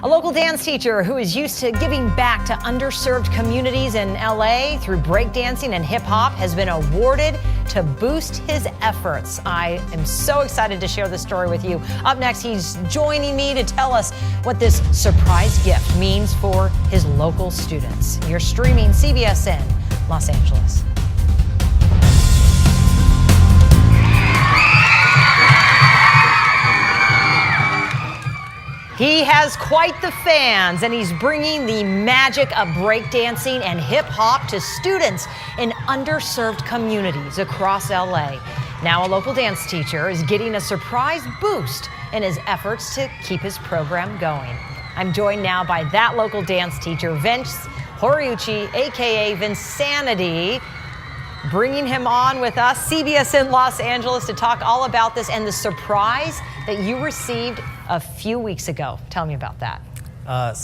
A local dance teacher who is used to giving back to underserved communities in LA through breakdancing and hip hop has been awarded to boost his efforts. I am so excited to share this story with you. Up next, he's joining me to tell us what this surprise gift means for his local students. You're streaming CBS in Los Angeles. He has quite the fans, and he's bringing the magic of breakdancing and hip-hop to students in underserved communities across LA. Now a local dance teacher is getting a surprise boost in his efforts to keep his program going. I'm joined now by that local dance teacher, Vince Horiuchi, aka Vincanity, bringing him on with us, CBS in Los Angeles, to talk all about this and the surprise that you received a few weeks ago. Tell me about that. About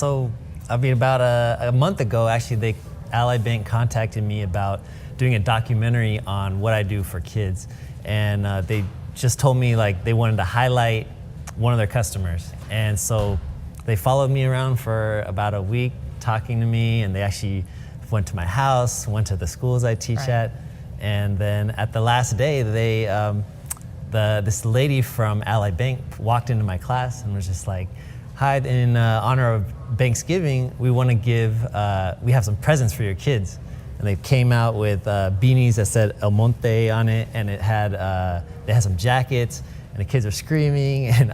a month ago, actually, Ally Bank contacted me about doing a documentary on what I do for kids. And they just told me like they wanted to highlight one of their customers. And so they followed me around for about a week talking to me, and they actually went to my house, went to the schools I teach at. And then at the last day, this lady from Ally Bank walked into my class and was just like, "Hi, in honor of Banksgiving, we want to we have some presents for your kids." And they came out with beanies that said El Monte on it, and they had some jackets, and the kids were screaming, and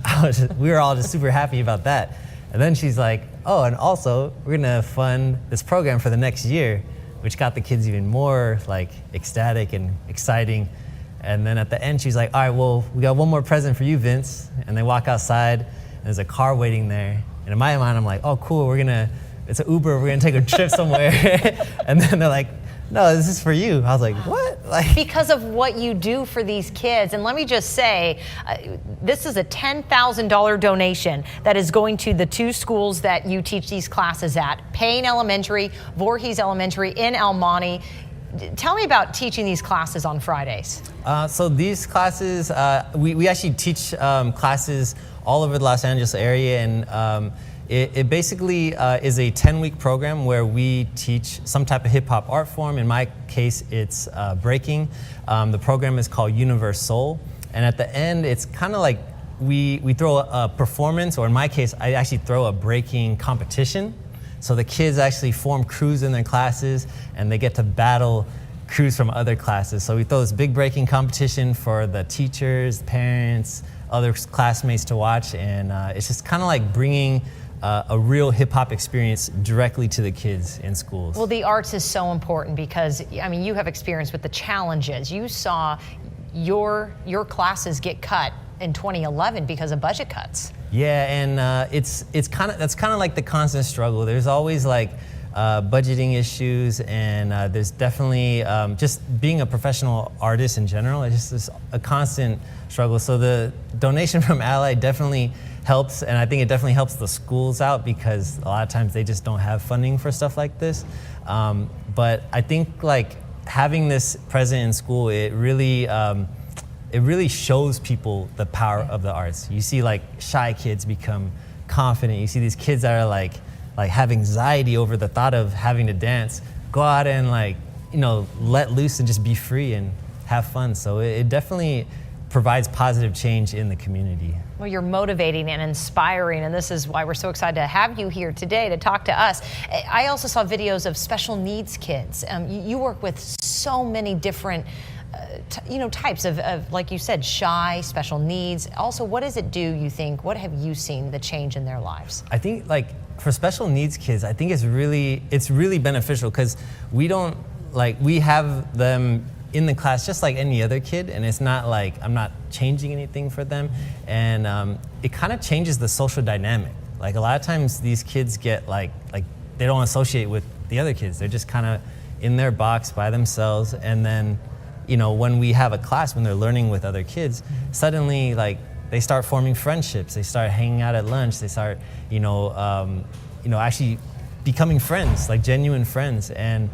we were all just super happy about that. And then she's like, "Oh, and also we're gonna fund this program for the next year," which got the kids even more like ecstatic and exciting. And then at the end, she's like, "All right, well, we got one more present for you, Vince." And they walk outside, and there's a car waiting there. And in my mind, I'm like, "Oh, cool, it's an Uber, we're gonna take a trip somewhere." And then they're like, "No, this is for you." I was like, "What?" Because of what you do for these kids. And let me just say, this is a $10,000 donation that is going to the two schools that you teach these classes at, Payne Elementary, Voorhees Elementary in El Monte. Tell me about teaching these classes on Fridays. So these classes, we actually teach classes all over the Los Angeles area, and it basically is a 10-week program where we teach some type of hip-hop art form. In my case, it's breaking. The program is called Universe Soul, and at the end, it's kind of like we throw a performance, or in my case, I actually throw a breaking competition. So the kids actually form crews in their classes, and they get to battle crews from other classes. So we throw this big breaking competition for the teachers, parents, other classmates to watch, and it's just kind of like bringing a real hip-hop experience directly to the kids in schools. Well, the arts is so important because, I mean, you have experience with the challenges. You saw your classes get cut in 2011 because of budget cuts. Yeah, and that's kind of like the constant struggle. There's always like budgeting issues, and there's definitely just being a professional artist in general. It's just a constant struggle. So the donation from Ally definitely helps, and I think it definitely helps the schools out because a lot of times they just don't have funding for stuff like this. But I think like having this present in school, it really shows people the power of the arts. You see like shy kids become confident. You see these kids that are like have anxiety over the thought of having to dance, go out and let loose and just be free and have fun. So it definitely provides positive change in the community. Well, you're motivating and inspiring, and this is why we're so excited to have you here today to talk to us. I also saw videos of special needs kids. You work with so many different types of, like you said, shy, special needs. Also, what does it do, you think? What have you seen the change in their lives? I think like for special needs kids, I think it's really beneficial because we have them in the class just like any other kid, and it's not like I'm not changing anything for them, and it kind of changes the social dynamic. Like a lot of times these kids get like they don't associate with the other kids. They're just kind of in their box by themselves, and then when we have a class, when they're learning with other kids, suddenly like they start forming friendships. They start hanging out at lunch. They start actually becoming friends, like genuine friends, and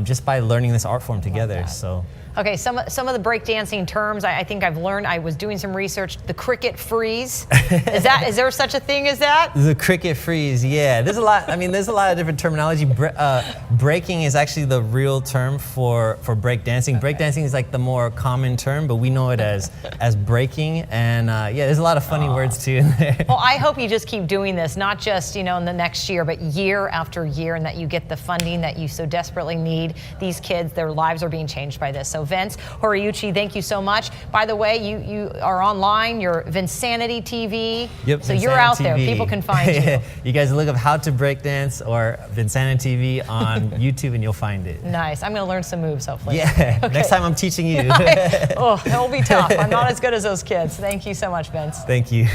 just by learning this art form together. So Okay, some of the breakdancing terms I think I've learned. I was doing some research. The cricket freeze. Is there such a thing as that? The cricket freeze, yeah. There's a lot. I mean, there's a lot of different terminology. Breaking is actually the real term for breakdancing. Breakdancing is like the more common term, but we know it as breaking. And yeah, there's a lot of funny words too in there. Well, I hope you just keep doing this, not just in the next year, but year after year, and that you get the funding that you so desperately need. These kids, their lives are being changed by this. So Vince Horiuchi, thank you so much. By the way, you are online. You're Vincanity TV. Yep. So you're out there. People can find you. You guys look up how to breakdance or Vincanity TV on YouTube, and you'll find it. Nice. I'm going to learn some moves, hopefully. Yeah. Okay. Next time I'm teaching you. Oh, it'll be tough. I'm not as good as those kids. Thank you so much, Vince. Thank you.